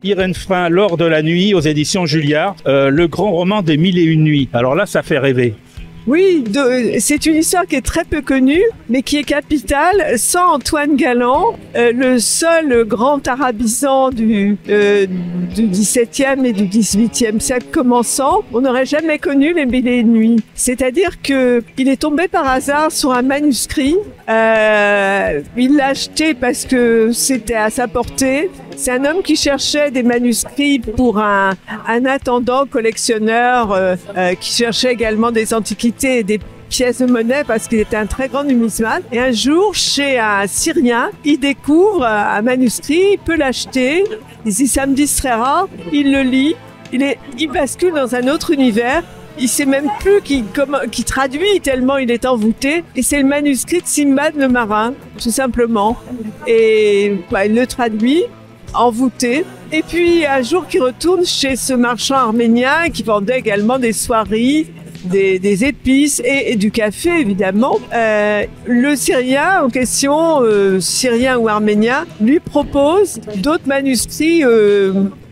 Irène Frein, L'Or de la nuit, aux éditions Julliard, le grand roman des Mille et une nuits. Alors là, ça fait rêver. Oui, c'est une histoire qui est très peu connue, mais qui est capitale. Sans Antoine Galland, le seul grand arabisant du XVIIe et du XVIIIe siècle commençant, on n'aurait jamais connu les Mille et une nuits. C'est-à-dire que il est tombé par hasard sur un manuscrit. Il l'a acheté parce que c'était à sa portée. C'est un homme qui cherchait des manuscrits pour un intendant collectionneur qui cherchait également des antiquités et des pièces de monnaie parce qu'il était un très grand numismate. Et un jour, chez un Syrien, il découvre un manuscrit, il peut l'acheter, il dit ça me distraira, il le lit, il bascule dans un autre univers. Il sait même plus qui traduit tellement il est envoûté. Et c'est le manuscrit de Simbad le marin, tout simplement. Et il le traduit, envoûté. Et puis un jour qu'il retourne chez ce marchand arménien qui vendait également des soieries, des épices et du café évidemment. Le Syrien en question, Syrien ou Arménien, lui propose d'autres manuscrits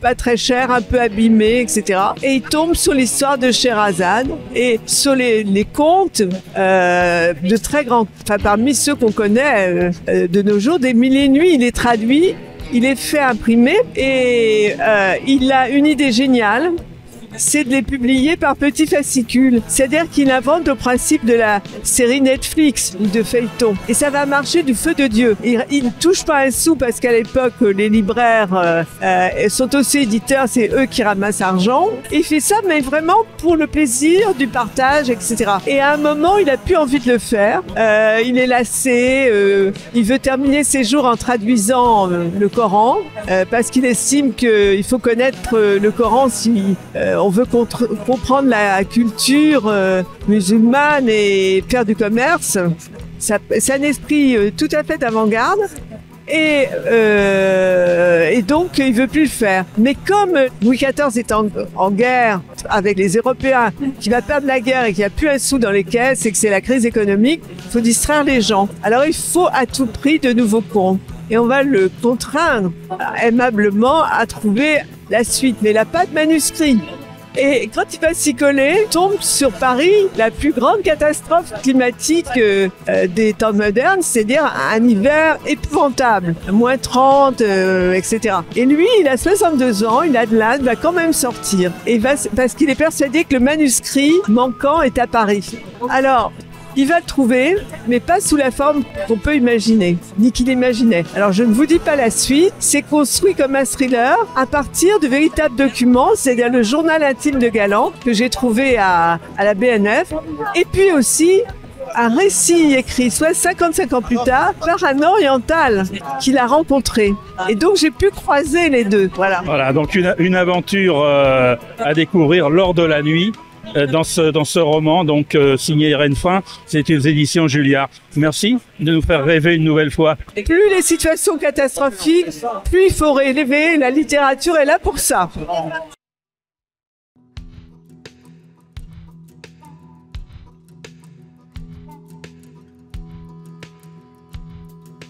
pas très chers, un peu abîmés, etc. Et il tombe sur l'histoire de Scheherazade et sur les contes de très grands, enfin parmi ceux qu'on connaît de nos jours, des Mille et une nuits. Il est traduit, il est fait imprimer et il a une idée géniale. C'est de les publier par petits fascicules. C'est-à-dire qu'il invente le principe de la série Netflix ou de feuilleton. Et ça va marcher du feu de Dieu. Il ne touche pas un sou parce qu'à l'époque, les libraires sont aussi éditeurs, c'est eux qui ramassent l'argent. Il fait ça, mais vraiment pour le plaisir du partage, etc. Et à un moment, il a plus envie de le faire. Il est lassé. Il veut terminer ses jours en traduisant le Coran parce qu'il estime qu'il faut connaître le Coran si on veut comprendre la culture musulmane et faire du commerce. C'est un esprit tout à fait d'avant-garde. Et donc, il veut plus le faire. Mais comme Louis XIV est en guerre avec les Européens, qui va perdre la guerre et qu'il n'y a plus un sou dans les caisses et que c'est la crise économique, il faut distraire les gens. Alors, il faut à tout prix de nouveaux contes. Et on va le contraindre aimablement à trouver la suite. Mais il n'a pas de manuscrit. Et quand il va s'y coller, tombe sur Paris la plus grande catastrophe climatique des temps modernes, c'est-à-dire un hiver épouvantable, moins 30, etc. Et lui, il a 62 ans, il a de l'âge, il va quand même sortir. Et parce qu'il est persuadé que le manuscrit manquant est à Paris. Alors, il va le trouver, mais pas sous la forme qu'on peut imaginer, ni qu'il imaginait. Alors je ne vous dis pas la suite, c'est construit comme un thriller à partir de véritables documents, c'est-à-dire le journal intime de Galland que j'ai trouvé à la BNF, et puis aussi un récit écrit soit 55 ans plus tard par un oriental qu'il a rencontré. Et donc j'ai pu croiser les deux. Voilà, donc une aventure à découvrir lors de la nuit. Dans ce roman, donc signé Irène Frein, c'est aux éditions Julliard. Merci de nous faire rêver une nouvelle fois. Plus les situations catastrophiques, plus il faut rêver, la littérature est là pour ça.